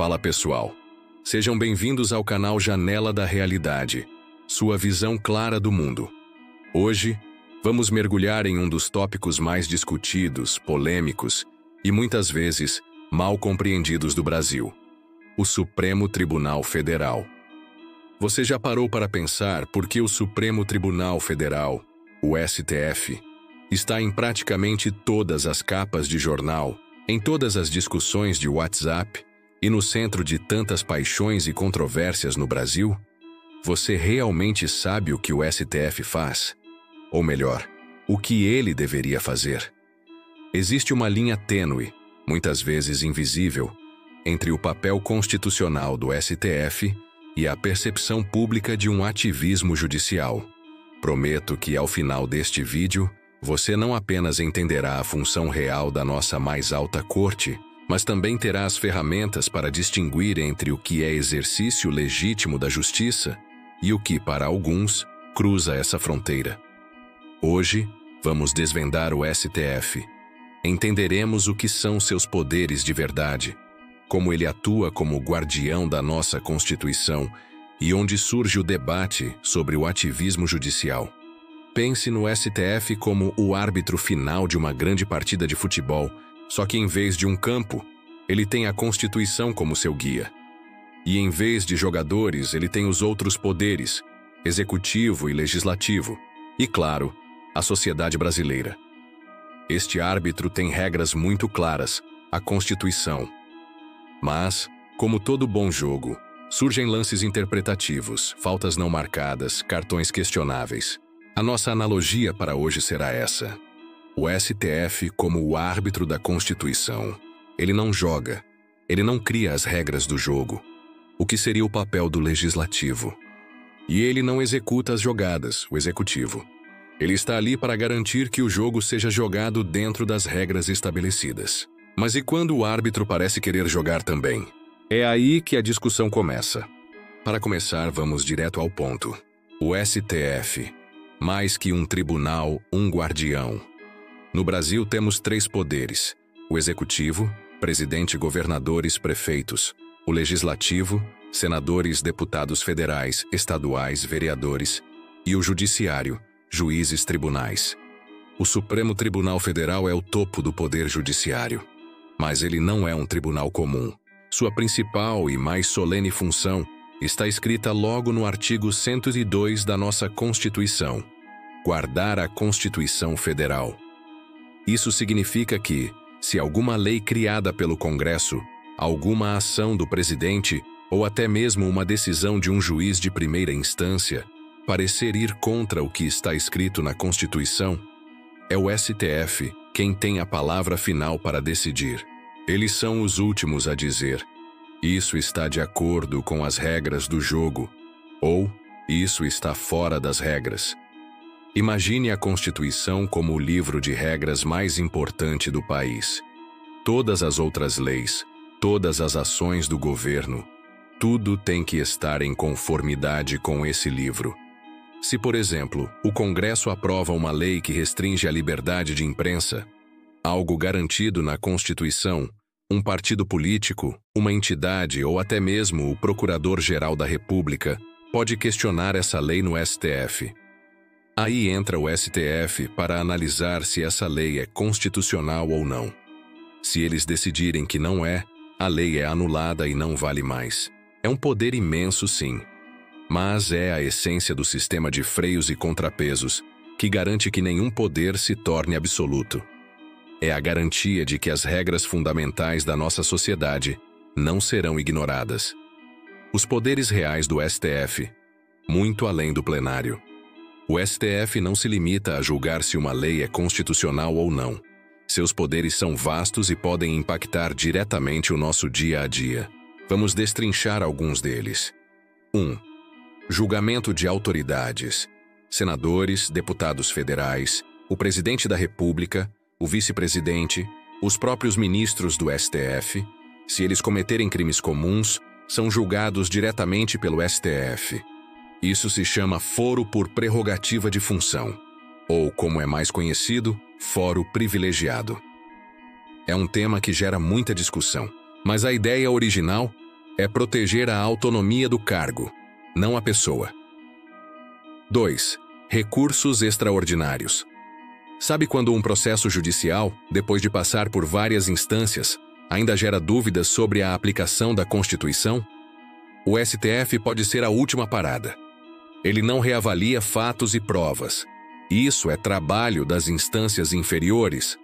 Fala pessoal, sejam bem-vindos ao canal Janela da Realidade, sua visão clara do mundo. Hoje, vamos mergulhar em um dos tópicos mais discutidos, polêmicos e muitas vezes mal compreendidos do Brasil: o Supremo Tribunal Federal. Você já parou para pensar por que o Supremo Tribunal Federal, o STF, está em praticamente todas as capas de jornal, em todas as discussões de WhatsApp e no centro de tantas paixões e controvérsias no Brasil? Você realmente sabe o que o STF faz? Ou melhor, o que ele deveria fazer? Existe uma linha tênue, muitas vezes invisível, entre o papel constitucional do STF e a percepção pública de um ativismo judicial. Prometo que ao final deste vídeo, você não apenas entenderá a função real da nossa mais alta corte, mas também terá as ferramentas para distinguir entre o que é exercício legítimo da justiça e o que, para alguns, cruza essa fronteira. Hoje, vamos desvendar o STF. Entenderemos o que são seus poderes de verdade, como ele atua como guardião da nossa Constituição e onde surge o debate sobre o ativismo judicial. Pense no STF como o árbitro final de uma grande partida de futebol, só que em vez de um campo, ele tem a Constituição como seu guia. E em vez de jogadores, ele tem os outros poderes, executivo e legislativo, e claro, a sociedade brasileira. Este árbitro tem regras muito claras, a Constituição. Mas, como todo bom jogo, surgem lances interpretativos, faltas não marcadas, cartões questionáveis. A nossa analogia para hoje será essa: o STF como o árbitro da Constituição. Ele não joga, ele não cria as regras do jogo, o que seria o papel do legislativo. E ele não executa as jogadas, o executivo. Ele está ali para garantir que o jogo seja jogado dentro das regras estabelecidas. Mas e quando o árbitro parece querer jogar também? É aí que a discussão começa. Para começar, vamos direto ao ponto. O STF, mais que um tribunal, um guardião. No Brasil temos 3 poderes: o executivo, presidente, governadores, prefeitos; o legislativo, senadores, deputados federais, estaduais, vereadores; e o judiciário, juízes, tribunais. O Supremo Tribunal Federal é o topo do poder judiciário. Mas ele não é um tribunal comum. Sua principal e mais solene função está escrita logo no artigo 102 da nossa Constituição: guardar a Constituição Federal. Isso significa que, se alguma lei criada pelo Congresso, alguma ação do presidente ou até mesmo uma decisão de um juiz de primeira instância parecer ir contra o que está escrito na Constituição, é o STF quem tem a palavra final para decidir. Eles são os últimos a dizer: isso está de acordo com as regras do jogo, ou isso está fora das regras. Imagine a Constituição como o livro de regras mais importante do país. Todas as outras leis, todas as ações do governo, tudo tem que estar em conformidade com esse livro. Se, por exemplo, o Congresso aprova uma lei que restringe a liberdade de imprensa, algo garantido na Constituição, um partido político, uma entidade ou até mesmo o Procurador-Geral da República pode questionar essa lei no STF. Aí entra o STF para analisar se essa lei é constitucional ou não. Se eles decidirem que não é, a lei é anulada e não vale mais. É um poder imenso, sim. Mas é a essência do sistema de freios e contrapesos que garante que nenhum poder se torne absoluto. É a garantia de que as regras fundamentais da nossa sociedade não serão ignoradas. Os poderes reais do STF, muito além do plenário. O STF não se limita a julgar se uma lei é constitucional ou não. Seus poderes são vastos e podem impactar diretamente o nosso dia a dia. Vamos destrinchar alguns deles. 1. Julgamento de autoridades. Senadores, deputados federais, o presidente da República, o vice-presidente, os próprios ministros do STF, se eles cometerem crimes comuns, são julgados diretamente pelo STF. Isso se chama foro por prerrogativa de função, ou, como é mais conhecido, foro privilegiado. É um tema que gera muita discussão, mas a ideia original é proteger a autonomia do cargo, não a pessoa. 2. Recursos extraordinários. Sabe quando um processo judicial, depois de passar por várias instâncias, ainda gera dúvidas sobre a aplicação da Constituição? O STF pode ser a última parada. Ele não reavalia fatos e provas. Isso é trabalho das instâncias inferiores,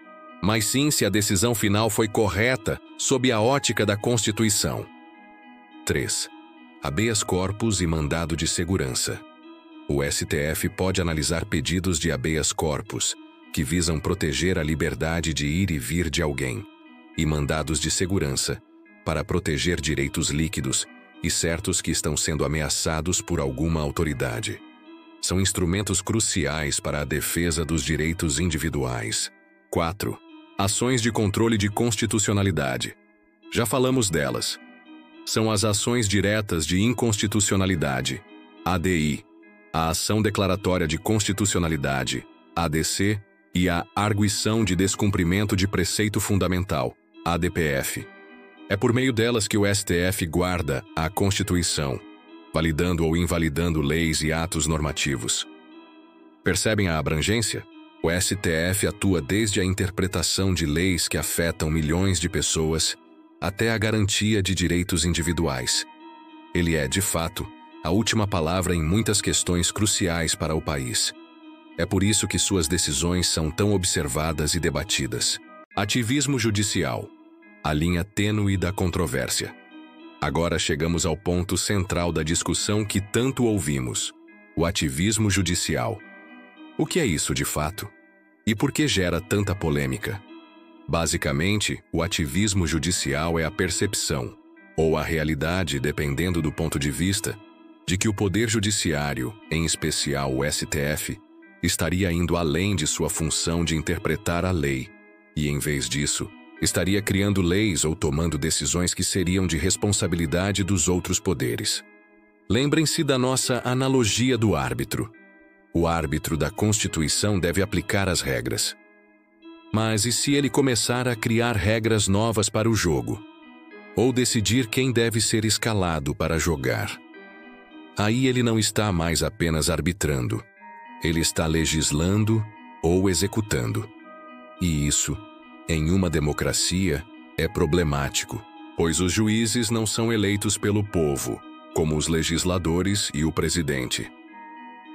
mas sim se a decisão final foi correta sob a ótica da Constituição. 3. Habeas corpus e mandado de segurança. O STF pode analisar pedidos de habeas corpus, que visam proteger a liberdade de ir e vir de alguém, e mandados de segurança, para proteger direitos líquidos e certos que estão sendo ameaçados por alguma autoridade. São instrumentos cruciais para a defesa dos direitos individuais. 4. Ações de controle de constitucionalidade. Já falamos delas. São as ações diretas de inconstitucionalidade, ADI, a ação declaratória de constitucionalidade, ADC, e a arguição de descumprimento de preceito fundamental, ADPF. É por meio delas que o STF guarda a Constituição, validando ou invalidando leis e atos normativos. Percebem a abrangência? O STF atua desde a interpretação de leis que afetam milhões de pessoas até a garantia de direitos individuais. Ele é, de fato, a última palavra em muitas questões cruciais para o país. É por isso que suas decisões são tão observadas e debatidas. Ativismo judicial. A linha tênue da controvérsia. Agora chegamos ao ponto central da discussão que tanto ouvimos: o ativismo judicial. O que é isso de fato? E por que gera tanta polêmica? Basicamente, o ativismo judicial é a percepção, ou a realidade, dependendo do ponto de vista, de que o Poder Judiciário, em especial o STF, estaria indo além de sua função de interpretar a lei, e, em vez disso, estaria criando leis ou tomando decisões que seriam de responsabilidade dos outros poderes. Lembrem-se da nossa analogia do árbitro. O árbitro da Constituição deve aplicar as regras. Mas e se ele começar a criar regras novas para o jogo? Ou decidir quem deve ser escalado para jogar? Aí ele não está mais apenas arbitrando. Ele está legislando ou executando. E isso, em uma democracia, é problemático, pois os juízes não são eleitos pelo povo, como os legisladores e o presidente.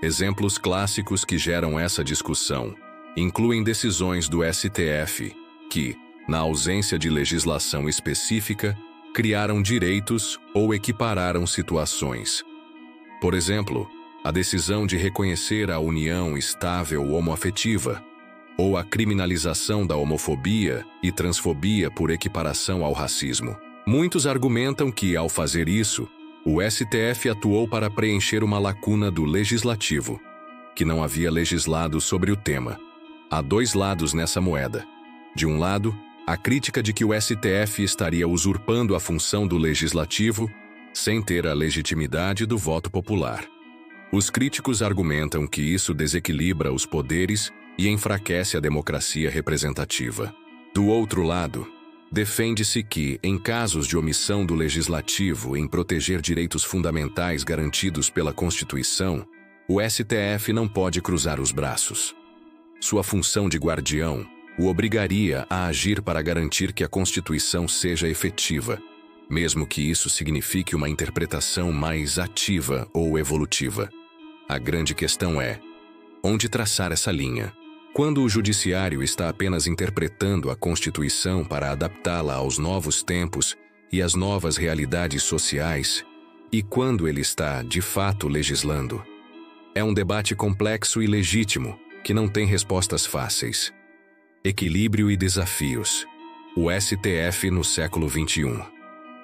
Exemplos clássicos que geram essa discussão incluem decisões do STF, que, na ausência de legislação específica, criaram direitos ou equipararam situações. Por exemplo, a decisão de reconhecer a união estável homoafetiva, ou a criminalização da homofobia e transfobia por equiparação ao racismo. Muitos argumentam que, ao fazer isso, o STF atuou para preencher uma lacuna do legislativo, que não havia legislado sobre o tema. Há dois lados nessa moeda. De um lado, a crítica de que o STF estaria usurpando a função do legislativo sem ter a legitimidade do voto popular. Os críticos argumentam que isso desequilibra os poderes e enfraquece a democracia representativa. Do outro lado, defende-se que, em casos de omissão do legislativo em proteger direitos fundamentais garantidos pela Constituição, o STF não pode cruzar os braços. Sua função de guardião o obrigaria a agir para garantir que a Constituição seja efetiva, mesmo que isso signifique uma interpretação mais ativa ou evolutiva. A grande questão é: onde traçar essa linha? Quando o judiciário está apenas interpretando a Constituição para adaptá-la aos novos tempos e às novas realidades sociais, e quando ele está, de fato, legislando? É um debate complexo e legítimo, que não tem respostas fáceis. Equilíbrio e desafios. O STF no século XXI.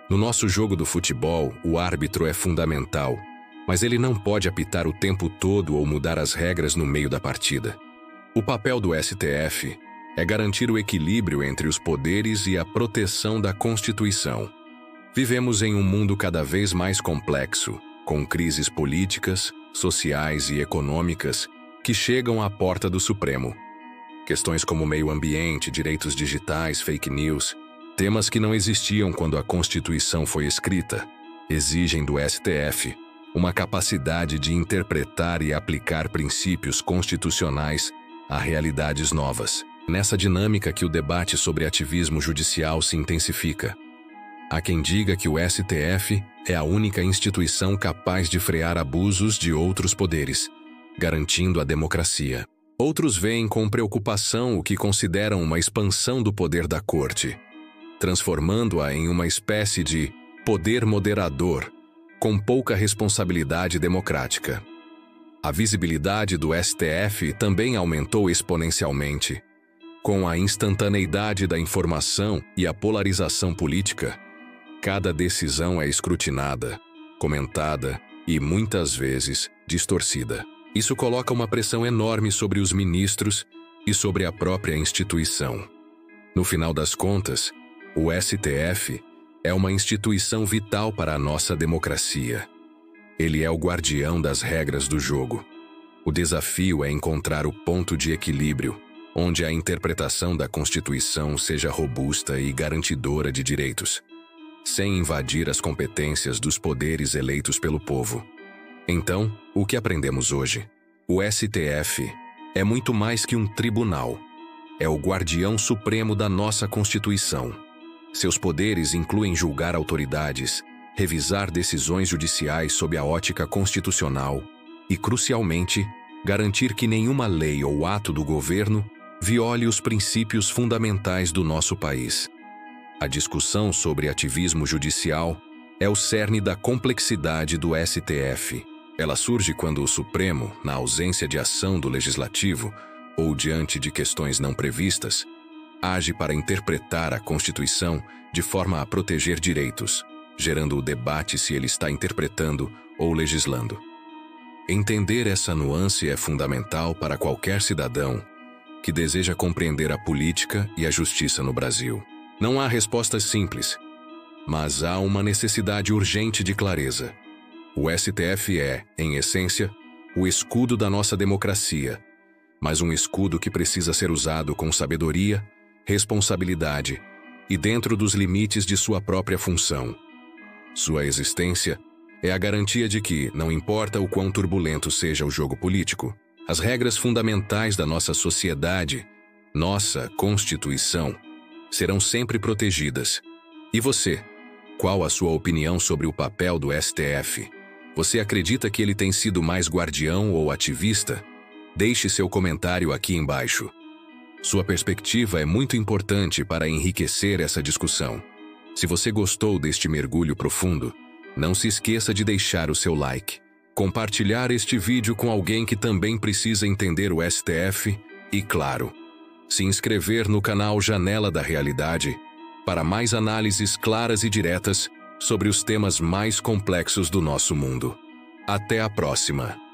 No nosso jogo do futebol, o árbitro é fundamental, mas ele não pode apitar o tempo todo ou mudar as regras no meio da partida. O papel do STF é garantir o equilíbrio entre os poderes e a proteção da Constituição. Vivemos em um mundo cada vez mais complexo, com crises políticas, sociais e econômicas que chegam à porta do Supremo. Questões como meio ambiente, direitos digitais, fake news, temas que não existiam quando a Constituição foi escrita, exigem do STF uma capacidade de interpretar e aplicar princípios constitucionais a realidades novas. Nessa dinâmica que o debate sobre ativismo judicial se intensifica. Há quem diga que o STF é a única instituição capaz de frear abusos de outros poderes, garantindo a democracia. Outros veem com preocupação o que consideram uma expansão do poder da Corte, transformando-a em uma espécie de poder moderador, com pouca responsabilidade democrática. A visibilidade do STF também aumentou exponencialmente. Com a instantaneidade da informação e a polarização política, cada decisão é escrutinada, comentada e, muitas vezes, distorcida. Isso coloca uma pressão enorme sobre os ministros e sobre a própria instituição. No final das contas, o STF é uma instituição vital para a nossa democracia. Ele é o guardião das regras do jogo. O desafio é encontrar o ponto de equilíbrio, onde a interpretação da Constituição seja robusta e garantidora de direitos, sem invadir as competências dos poderes eleitos pelo povo. Então, o que aprendemos hoje? O STF é muito mais que um tribunal. É o guardião supremo da nossa Constituição. Seus poderes incluem julgar autoridades, revisar decisões judiciais sob a ótica constitucional e, crucialmente, garantir que nenhuma lei ou ato do governo viole os princípios fundamentais do nosso país. A discussão sobre ativismo judicial é o cerne da complexidade do STF. Ela surge quando o Supremo, na ausência de ação do Legislativo ou diante de questões não previstas, age para interpretar a Constituição de forma a proteger direitos, gerando o debate se ele está interpretando ou legislando. Entender essa nuance é fundamental para qualquer cidadão que deseja compreender a política e a justiça no Brasil. Não há respostas simples, mas há uma necessidade urgente de clareza. O STF é, em essência, o escudo da nossa democracia, mas um escudo que precisa ser usado com sabedoria, responsabilidade e dentro dos limites de sua própria função. Sua existência é a garantia de que, não importa o quão turbulento seja o jogo político, as regras fundamentais da nossa sociedade, nossa Constituição, serão sempre protegidas. E você? Qual a sua opinião sobre o papel do STF? Você acredita que ele tem sido mais guardião ou ativista? Deixe seu comentário aqui embaixo. Sua perspectiva é muito importante para enriquecer essa discussão. Se você gostou deste mergulho profundo, não se esqueça de deixar o seu like, compartilhar este vídeo com alguém que também precisa entender o STF e, claro, se inscrever no canal Janela da Realidade para mais análises claras e diretas sobre os temas mais complexos do nosso mundo. Até a próxima!